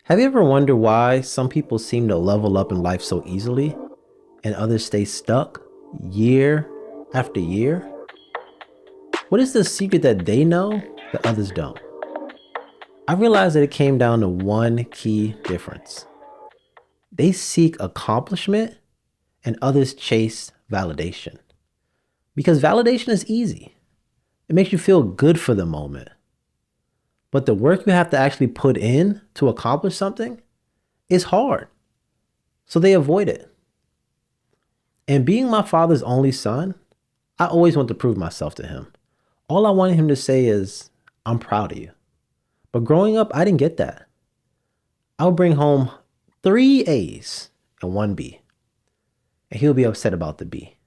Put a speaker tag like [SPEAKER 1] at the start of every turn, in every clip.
[SPEAKER 1] Have you ever wondered why some people seem to level up in life so easily and others stay stuck year after year? What is the secret that they know that others don't? I realized that it came down to one key difference. They seek accomplishment and others chase validation. Because validation is easy, it makes you feel good for the moment. But the work you have to actually put in to accomplish something is hard. So they avoid it. And being my father's only son, I always want to prove myself to him. All I wanted him to say is, I'm proud of you. But growing up, I didn't get that. I would bring home 3 A's and 1 B, and he'll be upset about the B.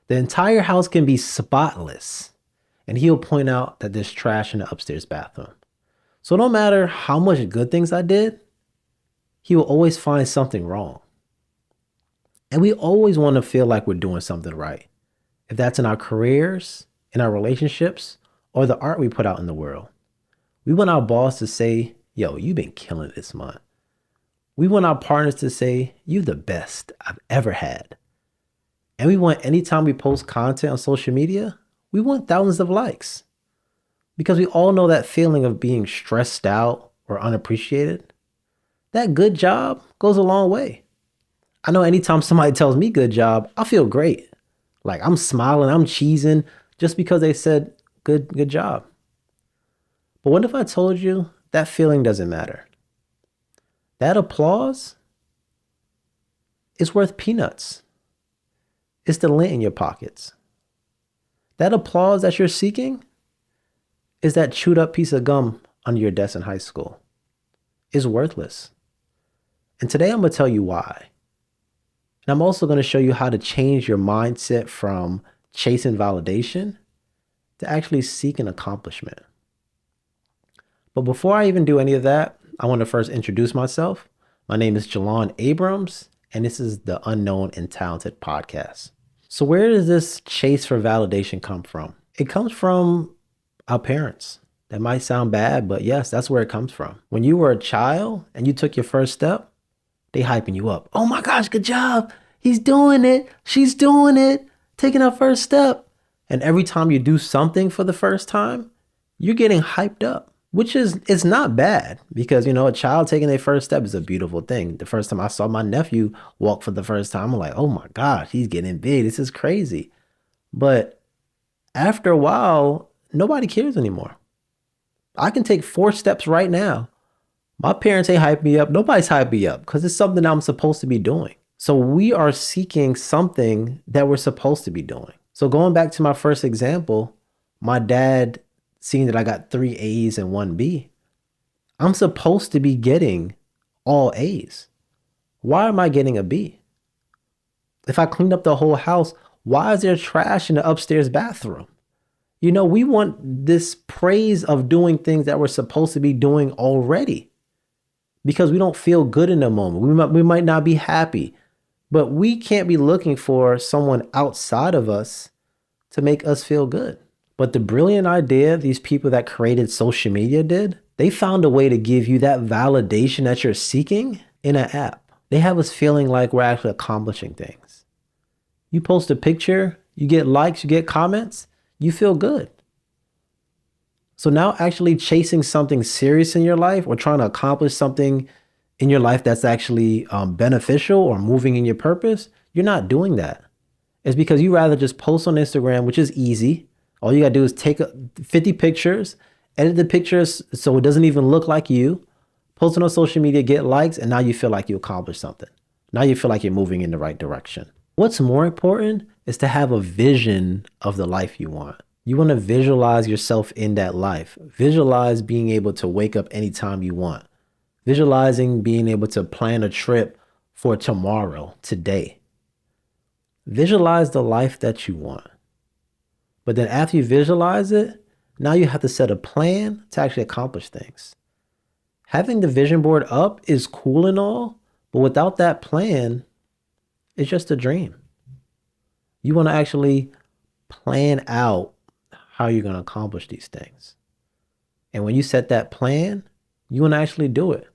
[SPEAKER 1] The entire house can be spotless, and he'll point out that there's trash in the upstairs bathroom. So no matter how much good things I did, he will always find something wrong. And we always want to feel like we're doing something right. If that's in our careers, in our relationships, or the art we put out in the world. We want our boss to say, yo, you've been killing it this month. We want our partners to say, you're the best I've ever had. And we want anytime we post content on social media, we want thousands of likes. Because we all know that feeling of being stressed out or unappreciated. That good job goes a long way. I know anytime somebody tells me good job, I feel great. Like I'm smiling, I'm cheesing just because they said good job. But what if I told you that feeling doesn't matter? That applause is worth peanuts. It's the lint in your pockets. That applause that you're seeking is that chewed up piece of gum under your desk in high school. It's worthless. And today I'm going to tell you why. And I'm also going to show you how to change your mindset from chasing validation to actually seeking accomplishment. But before I even do any of that, I want to first introduce myself. My name is Jalon Abrams, and this is the Unknown and Talented podcast. So where does this chase for validation come from? It comes from our parents. That might sound bad, but yes, that's where it comes from. When you were a child and you took your first step, they hyping you up. Oh my gosh, good job. He's doing it. She's doing it. Taking our first step. And every time you do something for the first time, you're getting hyped up, which is, it's not bad because, a child taking their first step is a beautiful thing. The first time I saw my nephew walk for the first time, I'm like, oh my gosh, he's getting big. This is crazy. But after a while, nobody cares anymore. I can take 4 steps right now. My parents ain't hype me up. Nobody's hype me up because it's something I'm supposed to be doing. So we are seeking something that we're supposed to be doing. So going back to my first example, my dad seeing that I got 3 A's and 1 B. I'm supposed to be getting all A's. Why am I getting a B? If I cleaned up the whole house, why is there trash in the upstairs bathroom? We want this praise of doing things that we're supposed to be doing already because we don't feel good in the moment. We might not be happy, but we can't be looking for someone outside of us to make us feel good. But the brilliant idea these people that created social media did, they found a way to give you that validation that you're seeking in an app. They have us feeling like we're actually accomplishing things. You post a picture, you get likes, you get comments, you feel good. So now actually chasing something serious in your life or trying to accomplish something in your life that's actually beneficial or moving in your purpose, you're not doing that. It's because you rather just post on Instagram, which is easy. All you gotta do is take 50 pictures, edit the pictures so it doesn't even look like you, post it on social media, get likes, and now you feel like you accomplished something. Now you feel like you're moving in the right direction. What's more important is to have a vision of the life you want. You want to visualize yourself in that life. Visualize being able to wake up anytime you want. Visualizing being able to plan a trip for tomorrow, today. Visualize the life that you want. But then after you visualize it, now you have to set a plan to actually accomplish things. Having the vision board up is cool and all, but without that plan, it's just a dream. You want to actually plan out how you're going to accomplish these things. And when you set that plan, you want to actually do it.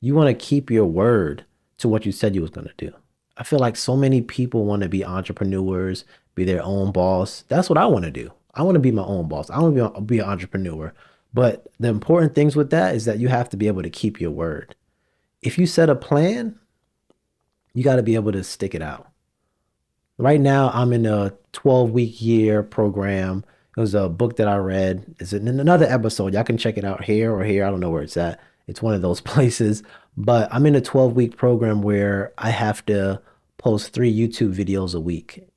[SPEAKER 1] You want to keep your word to what you said you was going to do. I feel like so many people want to be entrepreneurs, be their own boss. That's what I want to do. I want to be my own boss. I want to be an entrepreneur. But the important things with that is that you have to be able to keep your word. If you set a plan, you got to be able to stick it out. Right now, I'm in a 12-week year program. It was a book that I read. It's in another episode. Y'all can check it out here or here. I don't know where it's at. It's one of those places. But I'm in a 12-week program where I have to post 3 YouTube videos a week.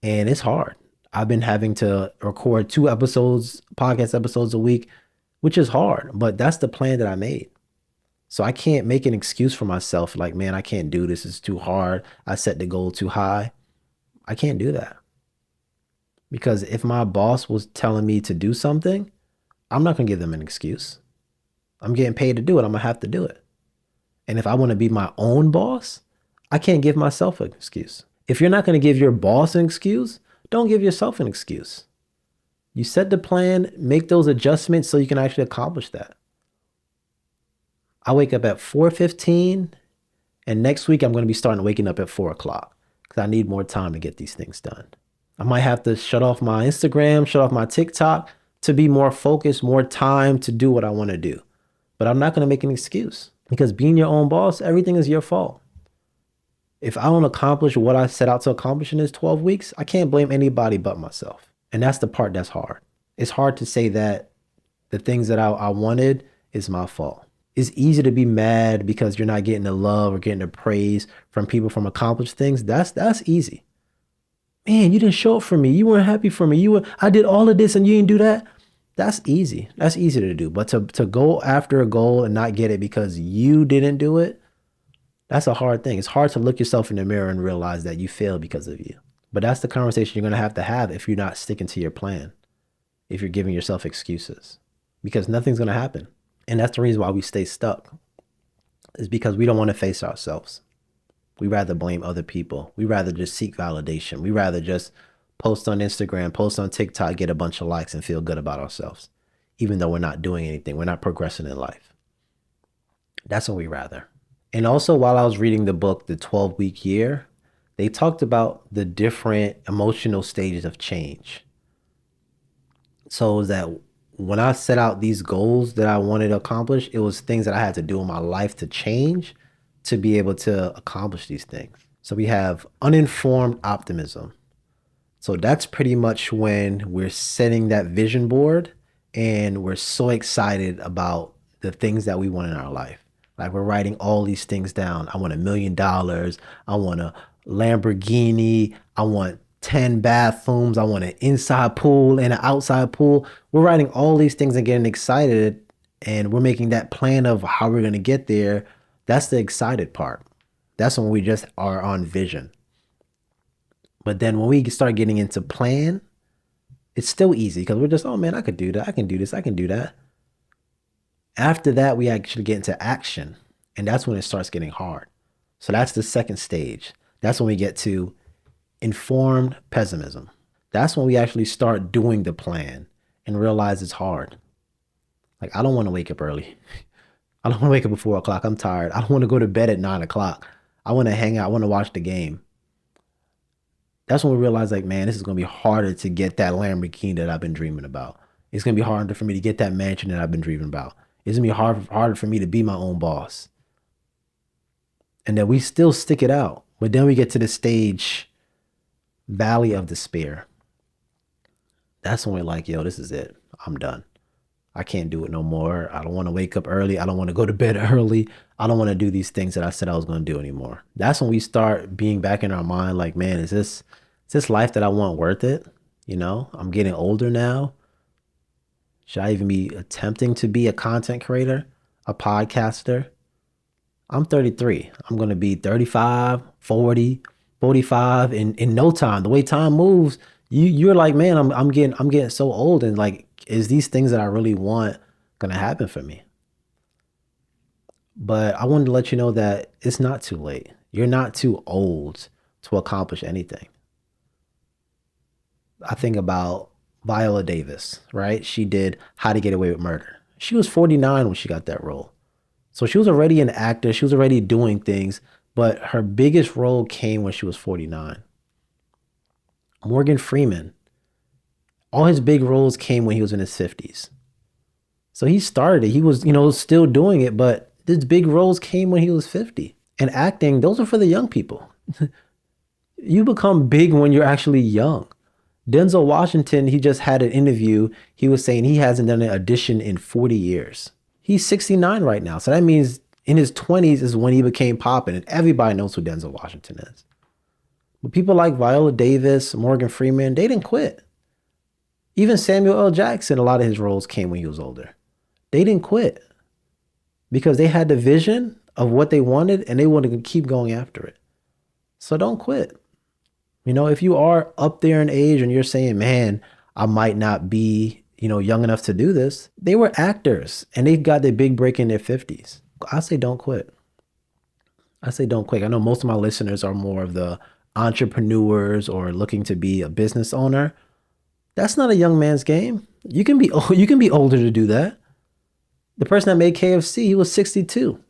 [SPEAKER 1] And it's hard. I've been having to record 2 episodes, podcast episodes a week, which is hard. But that's the plan that I made. So I can't make an excuse for myself like, man, I can't do this. It's too hard. I set the goal too high. I can't do that. Because if my boss was telling me to do something, I'm not going to give them an excuse. I'm getting paid to do it. I'm going to have to do it. And if I want to be my own boss, I can't give myself an excuse. If you're not going to give your boss an excuse, don't give yourself an excuse. You set the plan, make those adjustments so you can actually accomplish that. I wake up at 4:15, and next week I'm going to be starting waking up at 4 o'clock because I need more time to get these things done. I might have to shut off my Instagram, shut off my TikTok to be more focused, more time to do what I want to do. But I'm not going to make an excuse because being your own boss, everything is your fault. If I don't accomplish what I set out to accomplish in this 12 weeks, I can't blame anybody but myself. And that's the part that's hard. It's hard to say that the things that I wanted is my fault. It's easy to be mad because you're not getting the love or getting the praise from people from accomplished things. That's easy. Man, you didn't show up for me. You weren't happy for me. I did all of this and you didn't do that. That's easy. That's easy to do. But to go after a goal and not get it because you didn't do it, that's a hard thing. It's hard to look yourself in the mirror and realize that you failed because of you. But that's the conversation you're going to have if you're not sticking to your plan, if you're giving yourself excuses, because nothing's going to happen. And that's the reason why we stay stuck, is because we don't want to face ourselves. We rather blame other people. We rather just seek validation. We rather just post on Instagram, post on TikTok, get a bunch of likes and feel good about ourselves, even though we're not doing anything. We're not progressing in life. That's what we rather. And also, while I was reading the book, The 12-Week Year, they talked about the different emotional stages of change. So that when I set out these goals that I wanted to accomplish, it was things that I had to do in my life to change to be able to accomplish these things. So we have uninformed optimism. So that's pretty much when we're setting that vision board and we're so excited about the things that we want in our life. Like we're writing all these things down. I want $1 million. I want a Lamborghini. I want 10 bathrooms. I want an inside pool and an outside pool. We're writing all these things and getting excited, and we're making that plan of how we're going to get there. That's the excited part. That's when we just are on vision. But then when we start getting into plan, it's still easy because we're just, oh man, I could do that. I can do this. I can do that. After that, we actually get into action, and that's when it starts getting hard. So that's the second stage. That's when we get to informed pessimism. That's when we actually start doing the plan and realize it's hard. Like, I don't want to wake up early. I don't want to wake up at 4 o'clock. I'm tired. I don't want to go to bed at 9 o'clock. I want to hang out. I want to watch the game. That's when we realize, like, man, this is going to be harder to get that Lamborghini that I've been dreaming about. It's going to be harder for me to get that mansion that I've been dreaming about. It's going to be harder for me to be my own boss. And then we still stick it out. But then we get to the stage, valley of despair. That's when we're like, yo, this is it. I'm done. I can't do it no more. I don't want to wake up early. I don't want to go to bed early. I don't want to do these things that I said I was going to do anymore. That's when we start being back in our mind like, man, is this life that I want worth it? You know, I'm getting older now. Should I even be attempting to be a content creator, a podcaster? I'm 33. I'm going to be 35, 40, 45 in no time. The way time moves, you're like, man, I'm getting so old, and like, is these things that I really want going to happen for me? But I wanted to let you know that it's not too late. You're not too old to accomplish anything. I think about Viola Davis, right? She did How to Get Away with Murder. She was 49 when she got that role. So she was already an actor. She was already doing things, but her biggest role came when she was 49. Morgan Freeman, all his big roles came when he was in his 50s. So he started, he was, still doing it, but his big roles came when he was 50. And acting, those are for the young people. You become big when you're actually young. Denzel Washington, he just had an interview. He was saying he hasn't done an audition in 40 years. He's 69 right now. So that means in his 20s is when he became popping, and everybody knows who Denzel Washington is. But people like Viola Davis, Morgan Freeman, they didn't quit. Even Samuel L. Jackson, a lot of his roles came when he was older. They didn't quit because they had the vision of what they wanted and they wanted to keep going after it. So don't quit. If you are up there in age and you're saying, man, I might not be, young enough to do this. They were actors and they got their big break in their 50s. I say don't quit. I say don't quit. I know most of my listeners are more of the entrepreneurs or looking to be a business owner. That's not a young man's game. You can be older to do that. The person that made KFC, he was 62.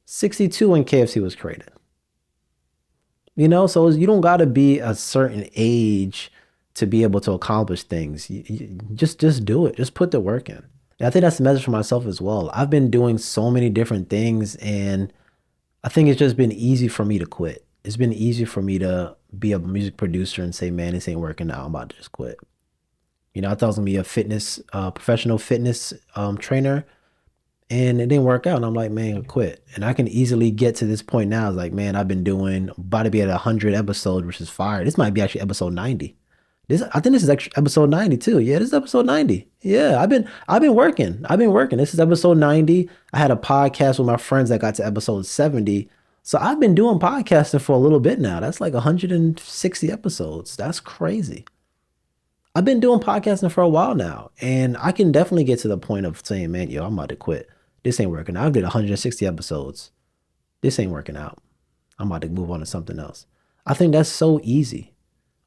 [SPEAKER 1] 62 when KFC was created. So you don't got to be a certain age to be able to accomplish things. You just do it. Just put the work in. And I think that's the message for myself as well. I've been doing so many different things, and I think it's just been easy for me to quit. It's been easy for me to be a music producer and say, man, this ain't working out. I'm about to just quit. I thought I was gonna be a professional fitness trainer, and it didn't work out. And I'm like, man, I quit. And I can easily get to this point now. It's like, man, I've been doing about to be at 100 episodes, which is fire. This might be actually episode 90. I think this is actually episode 90 too. Yeah, this is episode 90. Yeah, I've been working. This is episode 90. I had a podcast with my friends that got to episode 70. So I've been doing podcasting for a little bit now. That's like 160 episodes. That's crazy. I've been doing podcasting for a while now, and I can definitely get to the point of saying, man, yo, I'm about to quit. This ain't working out. I did 160 episodes. This ain't working out. I'm about to move on to something else. I think that's so easy.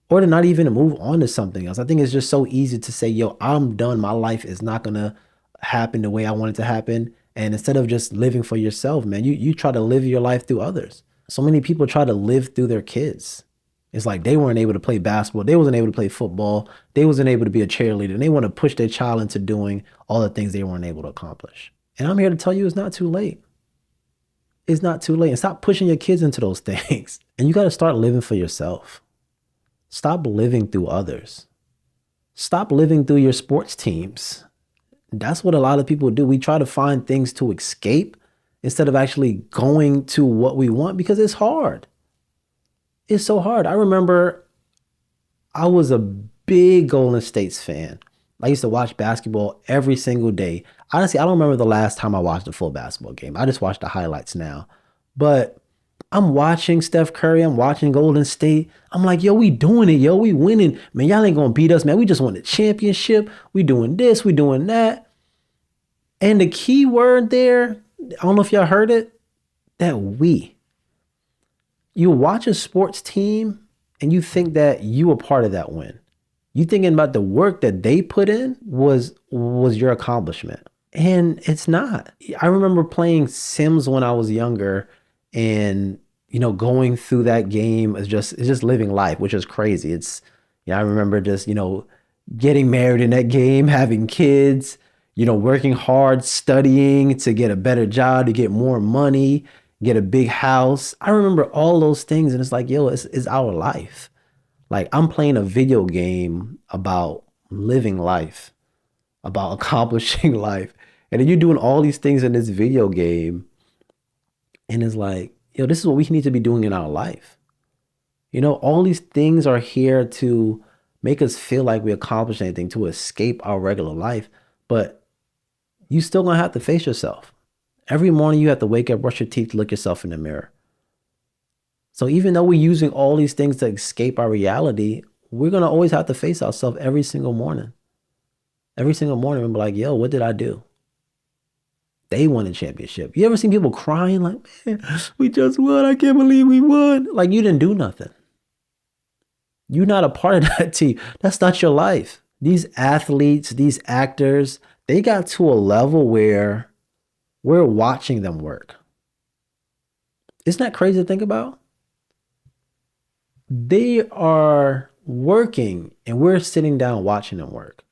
[SPEAKER 1] Or to not even move on to something else. I think it's just so easy to say, yo, I'm done. My life is not going to happen the way I want it to happen. And instead of just living for yourself, man, you try to live your life through others. So many people try to live through their kids. It's like they weren't able to play basketball. They wasn't able to play football. They wasn't able to be a cheerleader. And they want to push their child into doing all the things they weren't able to accomplish. And I'm here to tell you it's not too late. It's not too late. And stop pushing your kids into those things. And you got to start living for yourself. Stop living through others. Stop living through your sports teams. That's what a lot of people do. We try to find things to escape instead of actually going to what we want because it's hard. It's so hard. I remember I was a big Golden State fan. I used to watch basketball every single day. Honestly, I don't remember the last time I watched a full basketball game. I just watch the highlights now. But I'm watching Steph Curry. I'm watching Golden State. I'm like, yo, we doing it, yo. We winning. Man, y'all ain't going to beat us, man. We just won the championship. We doing this. We doing that. And the key word there, I don't know if y'all heard it, that we. You watch a sports team and you think that you were part of that win. You thinking about the work that they put in was your accomplishment. And it's not. I remember playing Sims when I was younger and, going through that game is just living life, which is crazy. I remember just, getting married in that game, having kids, working hard, studying to get a better job, to get more money, get a big house. I remember all those things. And it's like, yo, it's our life. Like I'm playing a video game about living life, about accomplishing life. And then you're doing all these things in this video game. And it's like, yo, this is what we need to be doing in our life. All these things are here to make us feel like we accomplished anything, to escape our regular life. But you still gonna have to face yourself. Every morning you have to wake up, brush your teeth, look yourself in the mirror. So even though we're using all these things to escape our reality, we're gonna always have to face ourselves every single morning. Every single morning, we're like, yo, what did I do? They won a championship. You ever seen people crying like, man, we just won. I can't believe we won. Like you didn't do nothing. You're not a part of that team. That's not your life. These athletes, these actors, they got to a level where we're watching them work. Isn't that crazy to think about? They are working and we're sitting down watching them work.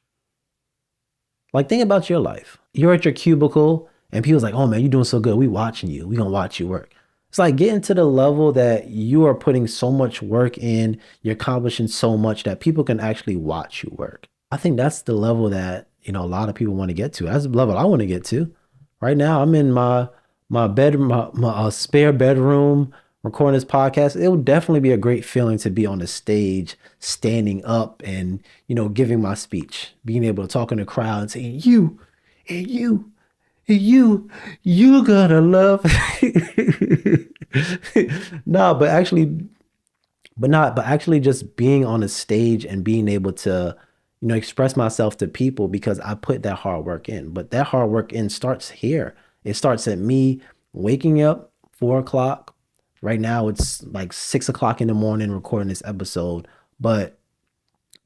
[SPEAKER 1] Like, think about your life. You're at your cubicle and people's like, oh man, you're doing so good. We watching you. We gonna watch you work. It's like getting to the level that you are putting so much work in, you're accomplishing so much that people can actually watch you work. I think that's the level that, a lot of people want to get to. That's the level I want to get to. Right now, I'm in my bedroom, my spare bedroom, recording this podcast. It would definitely be a great feeling to be on the stage, standing up and, giving my speech, being able to talk in the crowd and saying, you, and you, and you gotta love. No, but actually just being on a stage and being able to, express myself to people because I put that hard work in. But that hard work in starts here. It starts at me waking up 4 o'clock. Right now it's like 6 o'clock in the morning recording this episode. But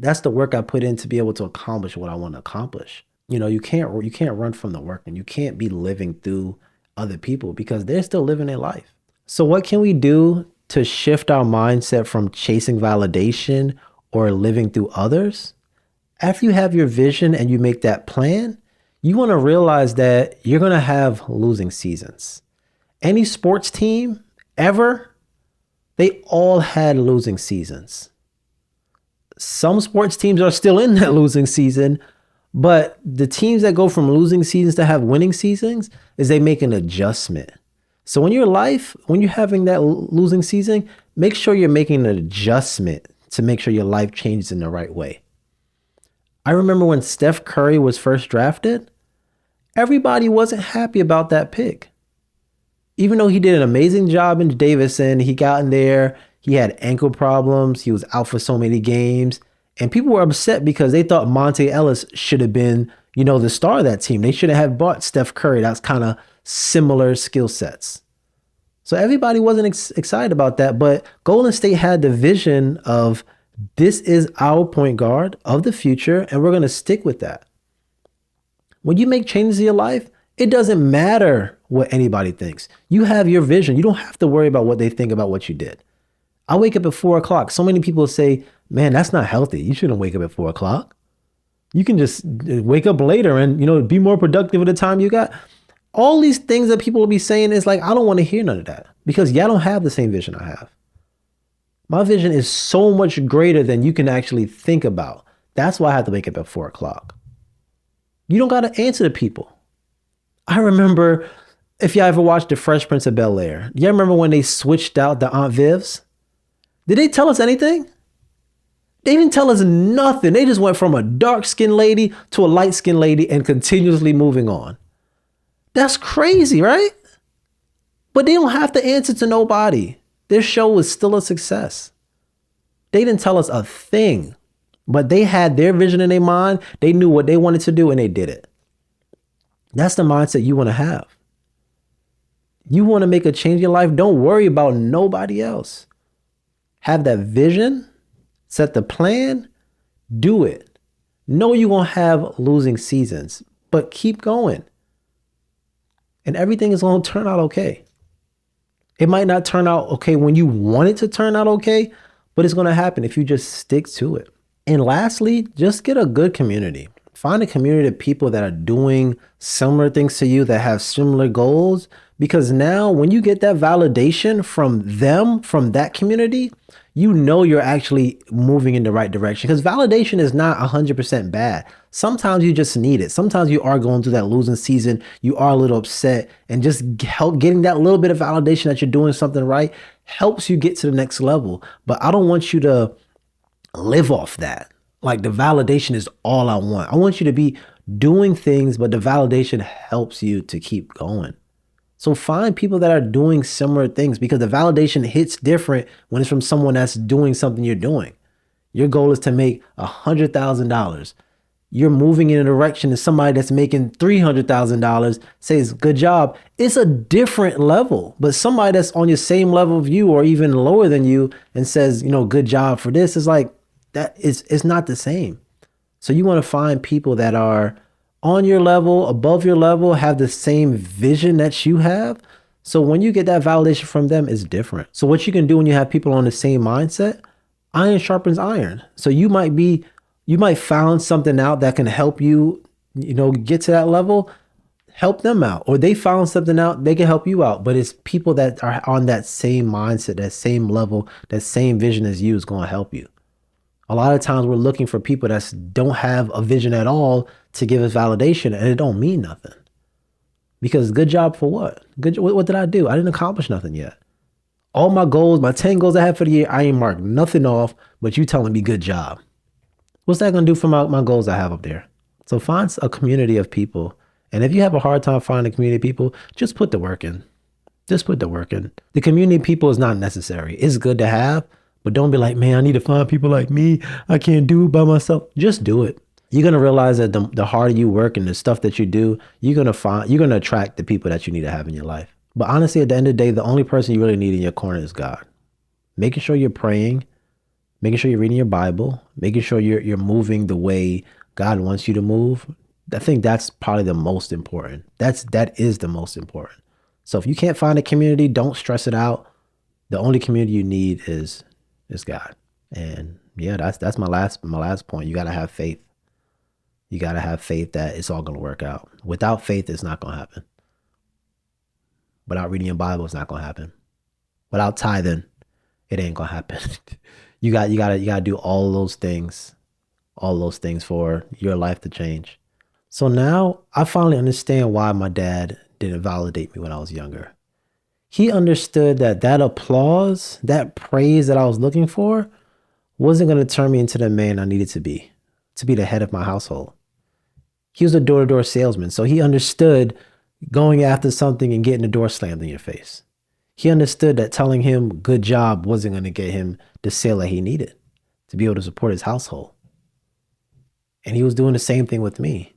[SPEAKER 1] that's the work I put in to be able to accomplish what I want to accomplish. You can't run from the work, and you can't be living through other people because they're still living their life. So what can we do to shift our mindset from chasing validation or living through others? After you have your vision and you make that plan, you want to realize that you're going to have losing seasons. Any sports team ever, they all had losing seasons. Some sports teams are still in that losing season, but the teams that go from losing seasons to have winning seasons is they make an adjustment. So in your life, when you're having that losing season, make sure you're making an adjustment to make sure your life changes in the right way. I remember when Steph Curry was first drafted, everybody wasn't happy about that pick. Even though he did an amazing job in Davidson, he got in there, he had ankle problems, he was out for so many games, and people were upset because they thought Monte Ellis should have been, the star of that team. They should have bought Steph Curry. That's kind of similar skill sets. So everybody wasn't excited about that, but Golden State had the vision of this is our point guard of the future, and we're going to stick with that. When you make changes in your life, it doesn't matter what anybody thinks. You have your vision. You don't have to worry about what they think about what you did. I wake up at 4 o'clock. So many people say, man, that's not healthy. You shouldn't wake up at 4 o'clock. You can just wake up later and, be more productive with the time you got. All these things that people will be saying is like, I don't want to hear none of that because y'all don't have the same vision I have. My vision is so much greater than you can actually think about. That's why I have to wake up at 4 o'clock. You don't got to answer to people. I remember, if y'all ever watched The Fresh Prince of Bel-Air, y'all remember when they switched out the Aunt Vivs? Did they tell us anything? They didn't tell us nothing. They just went from a dark-skinned lady to a light-skinned lady and continuously moving on. That's crazy, right? But they don't have to answer to nobody. Their show was still a success. They didn't tell us a thing, but they had their vision in their mind. They knew what they wanted to do and they did it. That's the mindset you want to have. You want to make a change in your life. Don't worry about nobody else. Have that vision, set the plan, do it. Know you're going to have losing seasons, but keep going. And everything is going to turn out okay. It might not turn out okay when you want it to turn out okay, but it's going to happen if you just stick to it. And lastly, just get a good community. Find a community of people that are doing similar things to you, that have similar goals, because now when you get that validation from them, from that community, you know you're actually moving in the right direction, because validation is not 100% bad. Sometimes you just need it. Sometimes you are going through that losing season. You are a little upset, and just getting that little bit of validation that you're doing something right helps you get to the next level. But I don't want you to live off that. Like, the validation is all I want. I want you to be doing things, but the validation helps you to keep going. So find people that are doing similar things, because the validation hits different when it's from someone that's doing something you're doing. Your goal is to make $100,000. You're moving in a direction that somebody that's making $300,000 says, good job. It's a different level, but somebody that's on your same level of you or even lower than you and says, good job for this, is like, it's not the same. So you want to find people that are on your level, above your level, have the same vision that you have. So when you get that validation from them, it's different. So what you can do when you have people on the same mindset, iron sharpens iron. So you might find something out that can help you, get to that level, help them out. Or they found something out, they can help you out. But it's people that are on that same mindset, that same level, that same vision as you is going to help you. A lot of times we're looking for people that don't have a vision at all to give us validation, and it don't mean nothing. Because good job for what? What did I do? I didn't accomplish nothing yet. All my goals, my 10 goals I had for the year, I ain't marked nothing off, but you telling me good job. What's that going to do for my goals I have up there? So find a community of people. And if you have a hard time finding a community of people, just put the work in. Just put the work in. The community of people is not necessary. It's good to have, but don't be like, man, I need to find people like me. I can't do it by myself. Just do it. You're going to realize that the harder you work and the stuff that you do, you're going to attract the people that you need to have in your life. But honestly, at the end of the day, the only person you really need in your corner is God. Making sure you're praying, making sure you're reading your Bible, making sure you're moving the way God wants you to move. I think that's probably the most important. That is the most important. So if you can't find a community, don't stress it out. The only community you need is God. And yeah, that's my last point. You got to have faith. You got to have faith that it's all going to work out. Without faith, it's not going to happen. Without reading your Bible, it's not going to happen. Without tithing, it ain't going to happen. You got to do all those things for your life to change. So now I finally understand why my dad didn't validate me when I was younger. He understood that applause, that praise that I was looking for wasn't going to turn me into the man I needed to be the head of my household. He was a door-to-door salesman, so he understood going after something and getting the door slammed in your face. He understood that telling him good job wasn't going to get him the sale that he needed to be able to support his household. And he was doing the same thing with me.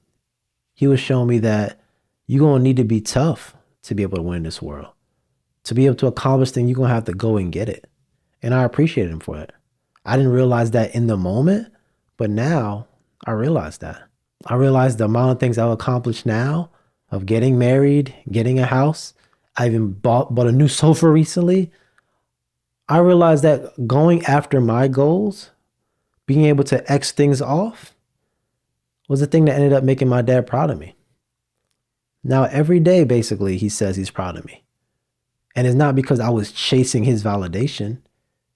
[SPEAKER 1] He was showing me that you're going to need to be tough to be able to win in this world. To be able to accomplish things, you're going to have to go and get it. And I appreciated him for it. I didn't realize that in the moment, but now I realize that. I realize the amount of things I've accomplished now of getting married, getting a house. I even bought a new sofa recently. I realized that going after my goals, being able to X things off, was the thing that ended up making my dad proud of me. Now, every day, basically, he says he's proud of me. And it's not because I was chasing his validation.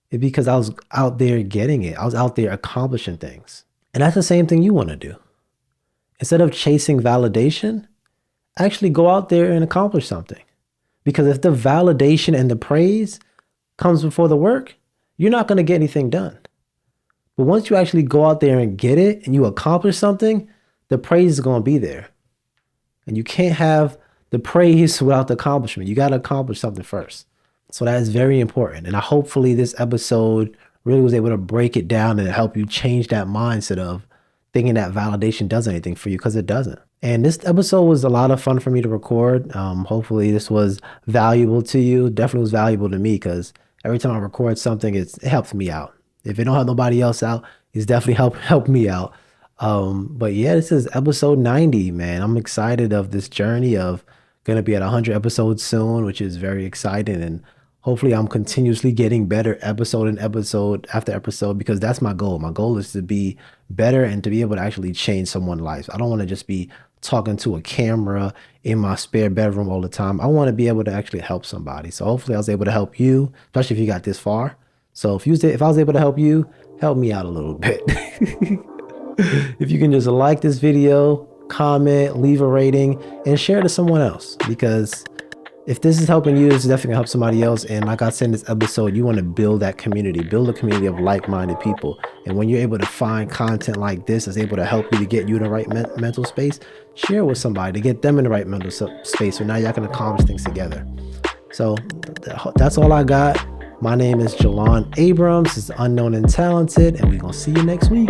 [SPEAKER 1] It's because I was out there getting it. I was out there accomplishing things. And that's the same thing you want to do. Instead of chasing validation, actually go out there and accomplish something. Because if the validation and the praise comes before the work, you're not going to get anything done. But once you actually go out there and get it and you accomplish something, the praise is going to be there. And you can't have the praise without the accomplishment. You got to accomplish something first. So that is very important. And hopefully this episode really was able to break it down and help you change that mindset of thinking that validation does anything for you, because it doesn't. And this episode was a lot of fun for me to record. Hopefully this was valuable to you. Definitely was valuable to me, because every time I record something, it helps me out. If it don't help nobody else out, it's definitely help me out. But yeah, this is episode 90, man. I'm excited of this journey of going to be at 100 episodes soon, which is very exciting. And hopefully I'm continuously getting better episode and episode after episode, because that's my goal. My goal is to be better and to be able to actually change someone's life. I don't want to just be talking to a camera in my spare bedroom all the time. I want to be able to actually help somebody. So hopefully I was able to help you, especially if you got this far. So if I was able to help you, help me out a little bit. If you can just like this video, comment, leave a rating, and share it to someone else, because if this is helping you, it's definitely gonna help somebody else. And like I said in this episode, you want to build that community, build a community of like-minded people. And when you're able to find content like this that's able to help you to get you in the right mental space, share it with somebody to get them in the right mental space. So now y'all can accomplish things together. So that's all I got. My name is Jelon Abrams. It's Unknown and Talented, and we're gonna see you next week.